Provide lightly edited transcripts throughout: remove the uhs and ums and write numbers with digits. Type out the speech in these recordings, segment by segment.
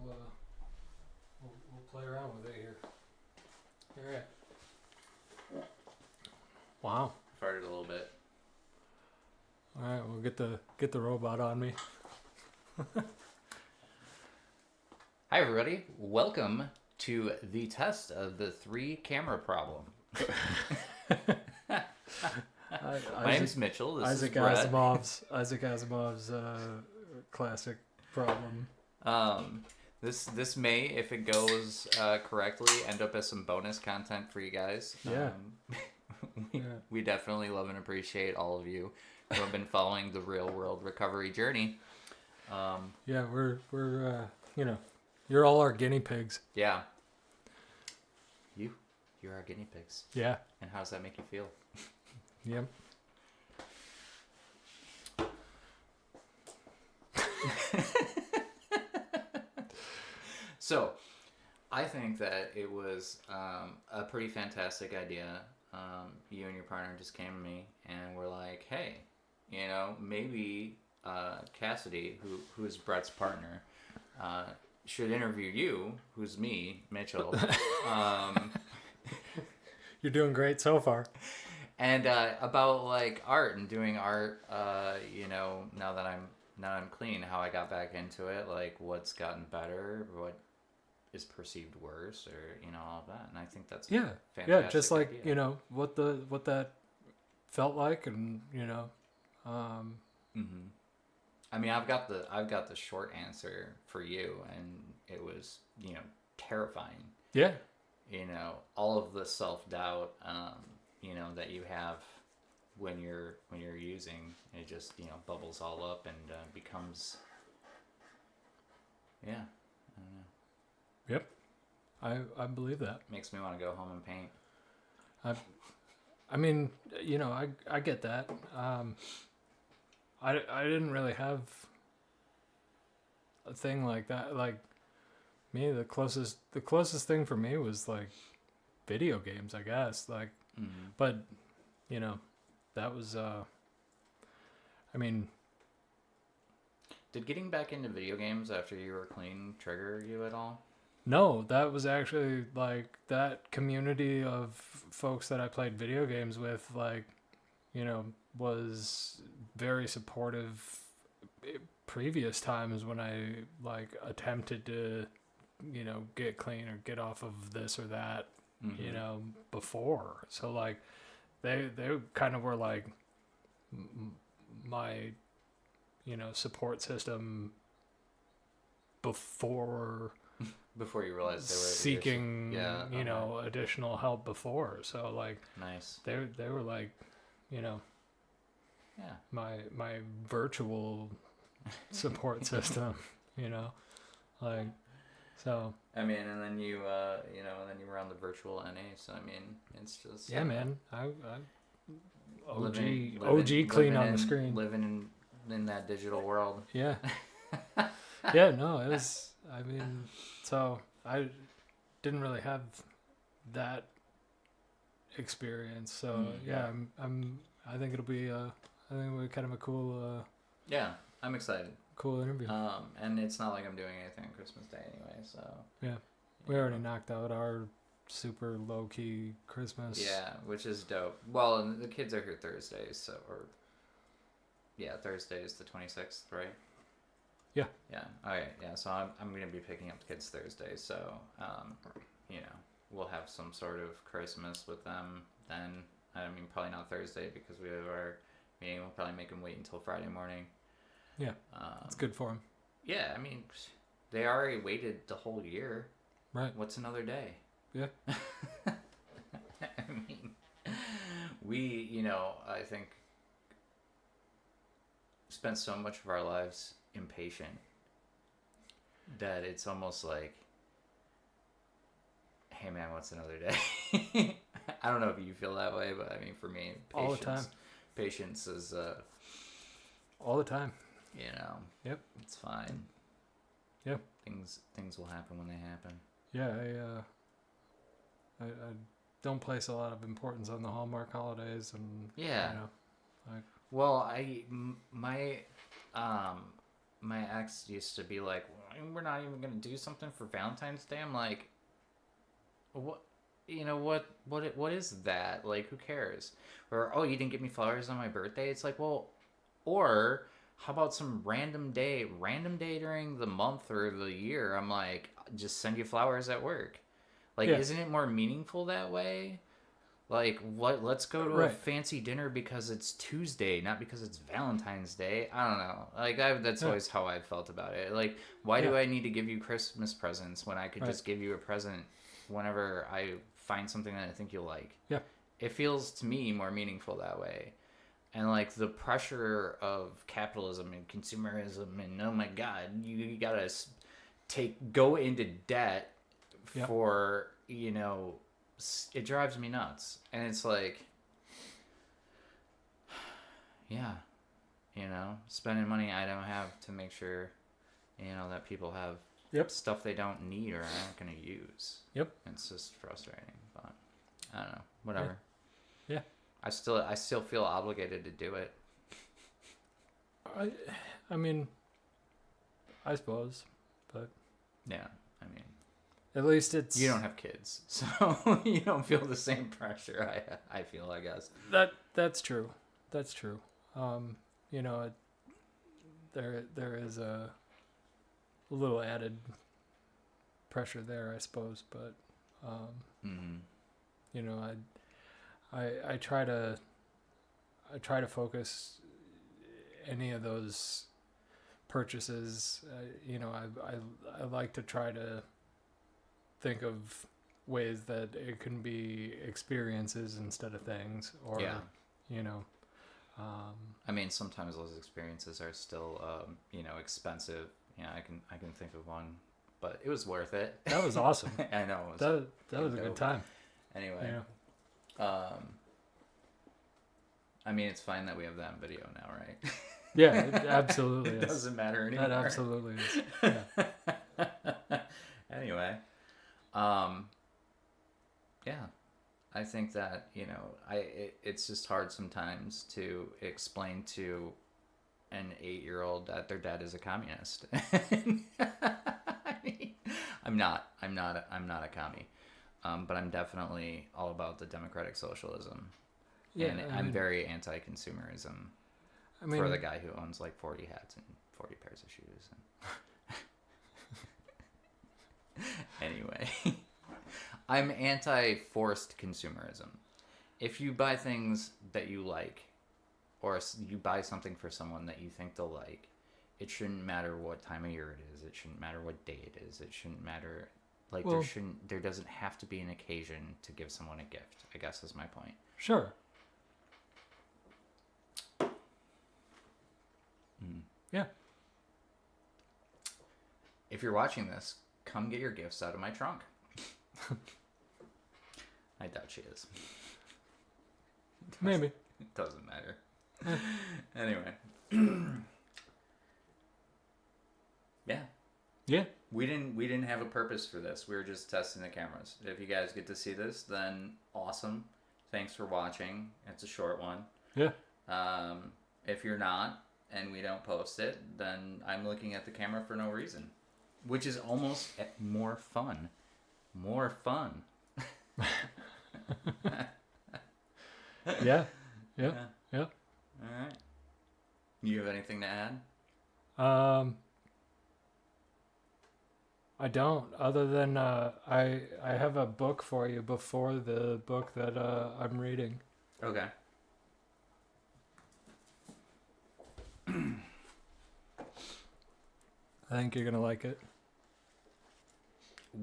we'll play around with it here. All right. Wow. Farted a little bit. All right, we'll get the robot on me. Hi everybody, welcome to the test of the 3 camera problem. My name's Mitchell. This Isaac is Brett. Isaac Asimov's classic problem. This may, if it goes correctly, end up as some bonus content for you guys. Yeah. We definitely love and appreciate all of you who have been following the real world recovery journey. Yeah, we're you're all our guinea pigs. Yeah. You're our guinea pigs. Yeah. And how does that make you feel? Yep. So, I think that it was a pretty fantastic idea. You and your partner just came to me and were like, hey, maybe Cassidy, who is Brett's partner, should interview you, who's me, Mitchell. You're doing great so far. And about like art and doing art, now that I'm clean, how I got back into it, like what's gotten better, what is perceived worse, or all of that. And I think that's fantastic just like idea. what that felt like, and Mm-hmm. I mean, I've got the short answer for you, and it was terrifying. Yeah. All of the self-doubt that you have when you're using it, just bubbles all up and becomes I don't know. Yep. I believe that. Makes me want to go home and paint. I mean, I get that. I didn't really have a thing like that. Like me, the closest thing for me was like video games, I guess. Like, but that was. I mean, did getting back into video games after you were clean trigger you at all? No, that was actually like that community of folks that I played video games with, like, was very supportive previous times when I like attempted to, get clean or get off of this or that, before. So like they kind of were like my, support system before you realized they were seeking, additional help before. So like, nice. They were like, my virtual support system, like, so. I mean, and then you were on the virtual NA. So I mean, it's just man. I living clean on the screen, living in that digital world. Yeah. Yeah. No, it was. I mean, so I didn't really have that experience. So yeah, I think it'll be kind of a cool. Yeah, I'm excited. Cool interview. And it's not like I'm doing anything on Christmas Day anyway. So yeah, we already knocked out our super low key Christmas. Yeah, which is dope. Well, and the kids are here Thursday, so Thursday is the 26th, right? Yeah. Yeah. Okay. Yeah. So I'm gonna be picking up the kids Thursday. So we'll have some sort of Christmas with them then. I mean, probably not Thursday because we have our meeting. We'll probably make them wait until Friday morning. Yeah. It's good for them. Yeah. I mean, they already waited the whole year. Right. What's another day? Yeah. I mean, we, I think spent so much of our lives impatient that it's almost like, hey man, what's another day? I don't know if you feel that way, but I mean, for me, all the time. Patience is all the time. Yep. It's fine. Yep. Things will happen when they happen. Yeah, I don't place a lot of importance on the Hallmark holidays, and well, my ex used to be like, we're not even gonna do something for Valentine's Day. I'm like, what? What is that? Like, who cares? Or, oh, you didn't get me flowers on my birthday. It's like, well, or how about some random day during the month or the year? I'm like, just send you flowers at work. Like, Yeah. isn't it more meaningful that way? Like, what? Let's go to a Right. fancy dinner because it's Tuesday, not because it's Valentine's Day. I don't know. Like, that's Yeah. always how I felt about it. Like, why do Yeah. I need to give you Christmas presents when I could Right. just give you a present whenever I find something that I think you'll like? Yeah. It feels to me more meaningful that way. And like the pressure of capitalism and consumerism, and oh my God, you gotta go into debt Yeah. for, it drives me nuts. And it's like, yeah, spending money I don't have to make sure, that people have Yep. stuff they don't need or aren't going to use. Yep. It's just frustrating, but I don't know, whatever. Yeah. I still feel obligated to do it. I mean, I suppose, but Yeah, I mean, at least it's you don't have kids, so you don't feel the same pressure I feel, I guess. That's true. That's true. There is a little added pressure there, I suppose, but I try to focus any of those purchases. I like to try to think of ways that it can be experiences instead of things, or Yeah. I mean, sometimes those experiences are still, expensive. I can think of one, but it was worth it. That was awesome. I know. It was That was a good time. Anyway, Yeah. I mean, it's fine that we have that video now, right? Yeah, it absolutely It is. doesn't matter anymore. That absolutely is. Yeah. Anyway, yeah, I think that it's just hard sometimes to explain to an 8-year-old that their dad is a communist. I mean, I'm not a commie, but I'm definitely all about the democratic socialism. Yeah, And I'm very anti-consumerism for the guy who owns like 40 hats and 40 pairs of shoes. Anyway, I'm anti-forced consumerism. If you buy things that you like, or you buy something for someone that you think they'll like, it shouldn't matter what time of year it is. It shouldn't matter what day it is. It shouldn't matter. Like, there doesn't have to be an occasion to give someone a gift, I guess is my point. Sure. Yeah. If you're watching this, come get your gifts out of my trunk. I doubt she is. Maybe. It doesn't matter. Anyway. Yeah. Yeah. We didn't have a purpose for this. We were just testing the cameras. If you guys get to see this, then awesome. Thanks for watching. It's a short one. Yeah. If you're not and we don't post it, then I'm looking at the camera for no reason, which is almost more fun. More fun. Yeah. Yeah. Yeah. All right. You have anything to add? I don't. Other than I have a book for you before the book that I'm reading. Okay. I think you're gonna like it.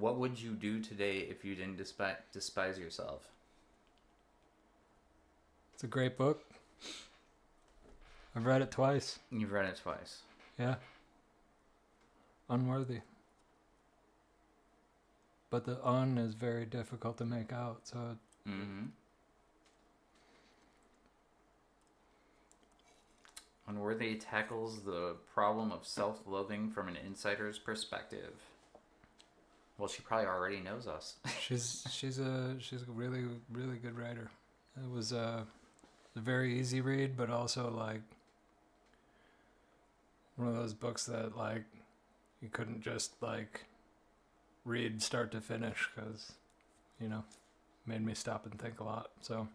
What would you do today if you didn't despise yourself? It's a great book. I've read it twice. You've read it twice. Yeah. Unworthy. But the "un" is very difficult to make out, so Mm-hmm. Unworthy tackles the problem of self-loathing from an insider's perspective. Well, she probably already knows us. she's a really really good writer. It was a very easy read, but also like one of those books that like you couldn't just like read start to finish because, you know, made me stop and think a lot. So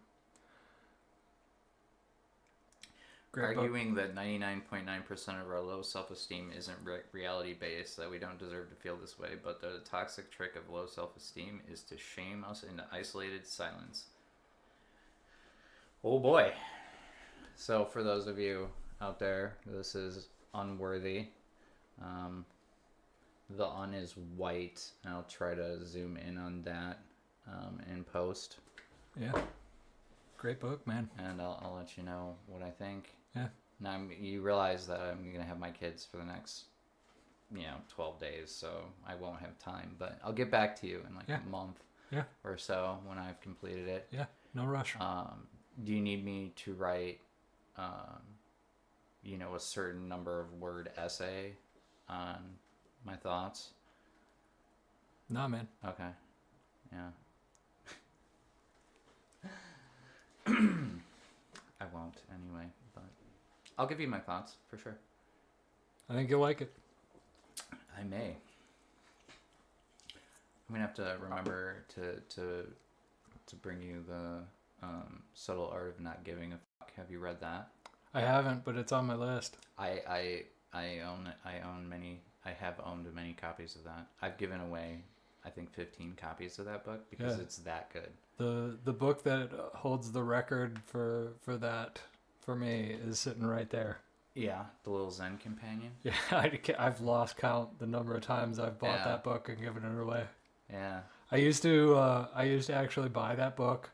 great book. Arguing that 99.9% of our low self-esteem isn't reality-based, that we don't deserve to feel this way, but the toxic trick of low self-esteem is to shame us into isolated silence. Oh boy. So for those of you out there, this is Unworthy. The un is white, and I'll try to zoom in on that in post. Yeah. Great book, man. And I'll let you know what I think. Yeah. Now you realize that I'm gonna have my kids for the next, 12 days, so I won't have time. But I'll get back to you in like a month, or so when I've completed it. Yeah. No rush. Do you need me to write, a certain number of word essay on my thoughts? Nah, man. Okay. Yeah. I won't anyway, but I'll give you my thoughts for sure. I think you'll like it. I may. I'm gonna have to remember to bring you the Subtle Art of Not Giving a Fuck. Have you read that? I haven't, but it's on my list. I own many. I have owned many copies of that. I've given away, I think, 15 copies of that book because it's that good. The book that holds the record for that for me is sitting right there. Yeah, The Little Zen Companion. Yeah, I've lost count the number of times I've bought that book and given it away. Yeah. I used to actually buy that book.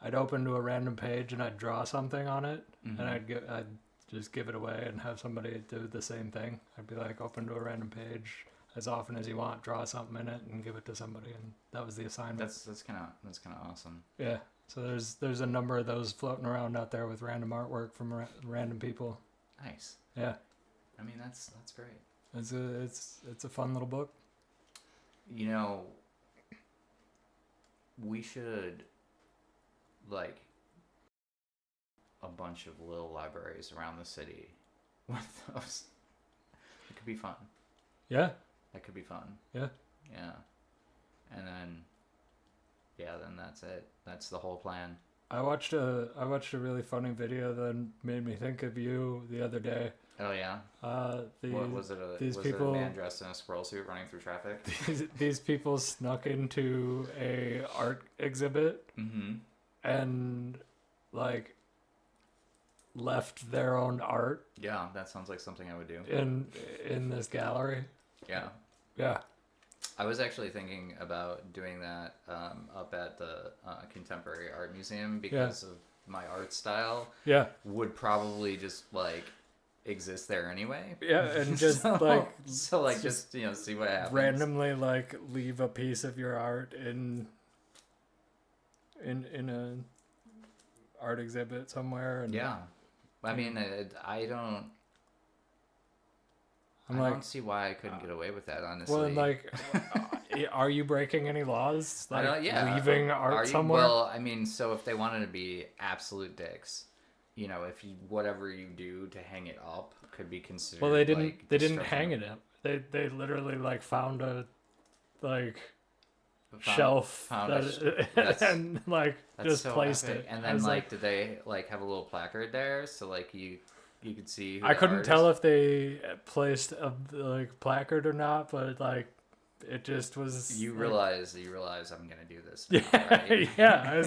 I'd open to a random page and I'd draw something on it, and I'd just give it away and have somebody do the same thing. I'd be like, open to a random page as often as you want, draw something in it, and give it to somebody, and that was the assignment. That's kind of awesome. Yeah. So there's a number of those floating around out there with random artwork from random people. Nice. Yeah. I mean, that's great. It's a fun little book. We should a bunch of little libraries around the city with those. It could be fun. Yeah. That could be fun. Yeah. Yeah. And then that's it. That's the whole plan. I watched a really funny video that made me think of you the other day. Oh yeah. What was it? These was people, it a man dressed in a squirrel suit running through traffic? These people snuck into a art exhibit and left their own art. Yeah, that sounds like something I would do. In this gallery. Yeah. Yeah. I was actually thinking about doing that up at the Contemporary Art Museum because of my art style. Yeah. Would probably just exist there anyway. Yeah, and just just see what happens. Randomly leave a piece of your art in a art exhibit somewhere. And yeah. I mean, I don't see why I couldn't get away with that, honestly. Well, are you breaking any laws? Leaving art somewhere? Well, I mean, so if they wanted to be absolute dicks, if whatever you do to hang it up could be considered. Well, they didn't hang it up. They literally found a shelf and just so placed epic. it. And then did they have a little placard there so you could see who I the couldn't artist... tell if they placed a placard or not, but it just was. You realize I'm gonna do this now, yeah. Right? Yeah, I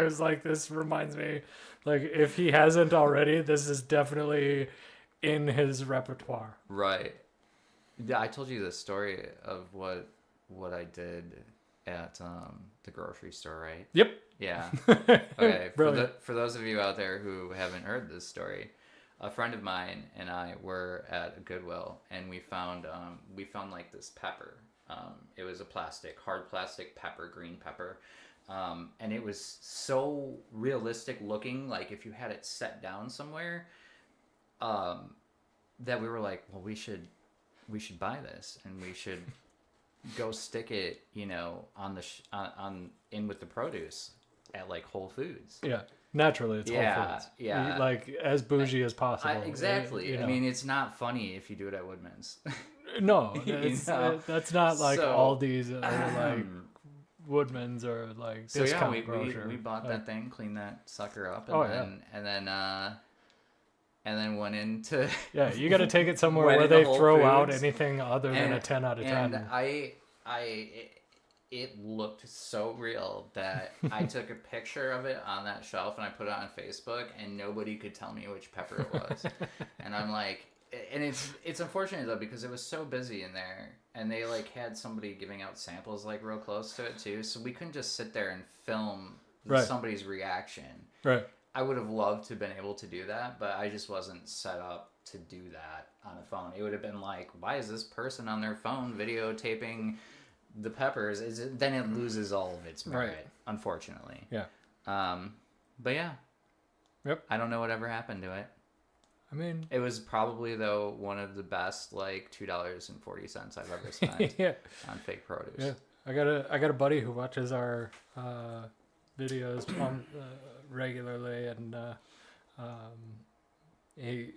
was this reminds me, if he hasn't already, this is definitely in his repertoire. Right. Yeah, I told you the story of what I did at the grocery store, right? Yep. Yeah. Okay. For those of you out there who haven't heard this story, a friend of mine and I were at a Goodwill and we found this pepper. It was a hard plastic pepper, green pepper. And it was so realistic looking, if you had it set down somewhere, that we were like, well, we should buy this and we should go stick it, on in with the produce at Whole Foods. Yeah, naturally it's Whole Foods. Yeah, as bougie as possible. Exactly. I mean, it's not funny if you do it at Woodman's. No, You know? that's not like So, Aldi's or like Woodman's or like so yeah, discount grocer. we bought Like, that thing, cleaned that sucker up, and Oh, and then went into yeah, you got to take it somewhere went where into they Whole throw out Foods, anything other than a 10 out of 10. And it looked so real that I took a picture of it on that shelf and I put it on Facebook, and nobody could tell me which pepper it was. And I'm like, and it's unfortunate though, because it was so busy in there, and they like had somebody giving out samples like real close to it too, so we couldn't just sit there and film Right. somebody's reaction. Right. I would have loved to have been able to do that, but I just wasn't set up to do that on a phone. It would have been like, why is this person on their phone videotaping the peppers? Then it loses all of its merit, Right. unfortunately. Yeah. But yeah. Yep. I don't know whatever happened to it. I mean, It was probably, though, one of the best, like, $2.40 I've ever spent yeah. on fake produce. Yeah. I got a buddy who watches our videos on, regularly, and he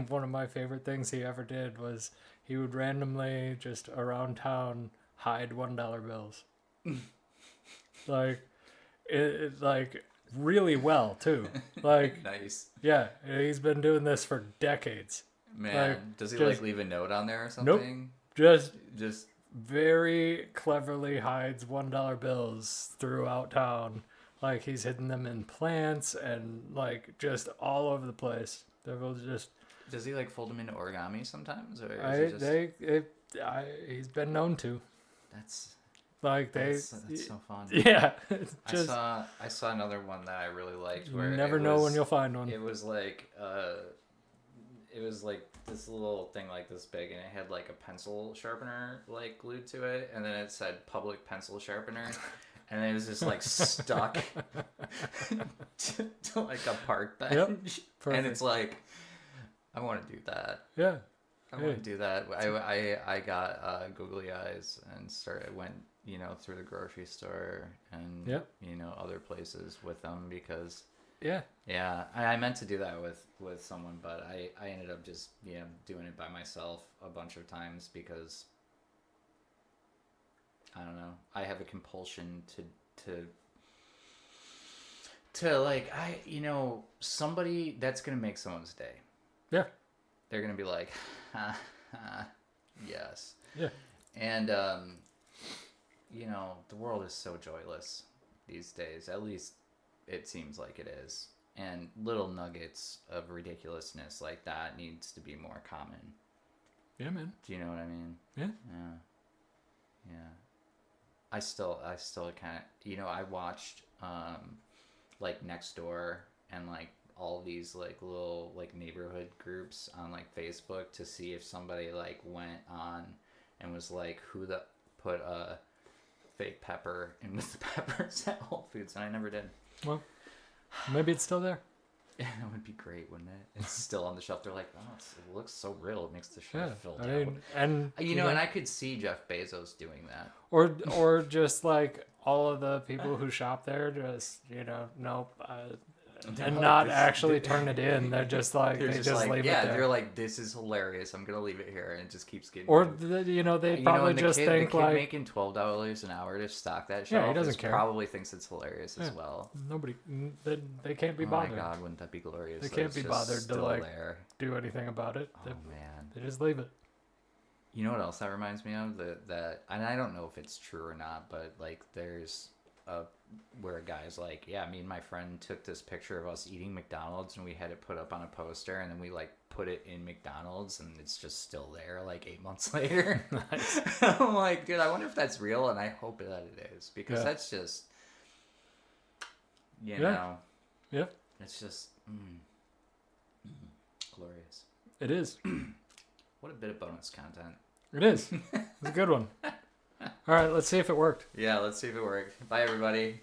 one of my favorite things he ever did was he would randomly just around town hide $1 bills. Like it like really well too. Like Nice. yeah, he's been doing this for decades. Man, Like, does he, just- like, leave a note on there or something? Just Just, very cleverly hides $1 bills throughout town. Like he's hidden them in plants and like just all over the place. They're just does he, like, fold them into origami sometimes? Or is it just... he's been known to. That's That's so fun. yeah. Just I saw another one that I really liked. you Where never know when you'll find one. It was like this little thing like this big, and it had like a pencil sharpener like glued to it, and then it said "Public Pencil Sharpener," and it was just like stuck to like a park bench, and Perfect. it's like, I want to do that. Yeah. I want to do that. I got googly eyes and went through the grocery store and Yep. Other places with them, because Yeah. I meant to do that with someone, but I ended up just doing it by myself a bunch of times, because I don't know, I have a compulsion to like, somebody that's gonna make someone's day. Yeah. They're gonna be like, yes. Yeah. And the world is so joyless these days. At least it seems like it is. And little nuggets of ridiculousness like that needs to be more common. Yeah, man. Do you know what I mean? Yeah. Yeah. I still kind of, I watched like Nextdoor and like all these like little like neighborhood groups on like Facebook to see if somebody like went on and was like, who put a fake pepper in with the peppers at Whole Foods, and I never did. Well, maybe it's still there. Yeah, that would be great, wouldn't it? It's still on the shelf. They're like, oh, it looks so real. It makes the shelf Yeah. filled I out. mean, and And I could see Jeff Bezos doing that. or just like all of the people who shop there just nope and not actually turn it in. They're just like They're they just just like, leave yeah, it there. they're like, this is hilarious. I'm gonna leave it here, and it just keeps getting. Or moved. they probably and just think the kid like making $12 an hour to stock that Yeah, shelf. he doesn't care. Probably thinks it's hilarious as Yeah. well. nobody they can't be Oh bothered my god, wouldn't that be glorious? They that can't it's be just bothered to, still like, there. do anything about it. Oh man. They just leave it. You know what else that reminds me of? That, and I don't know if it's true or not, but like there's where a guy's like, yeah, me and my friend took this picture of us eating McDonald's, and we had it put up on a poster, and then we like put it in McDonald's, and it's just still there like 8 months later. Nice. I'm like, dude, I wonder if that's real, and I hope that it is, because Yeah. that's just, Yeah. know, Yeah, it's just glorious. it is. What a bit of bonus content. It is. It's a good one. All right, let's see if it worked. Yeah, let's see if it worked. Bye, everybody.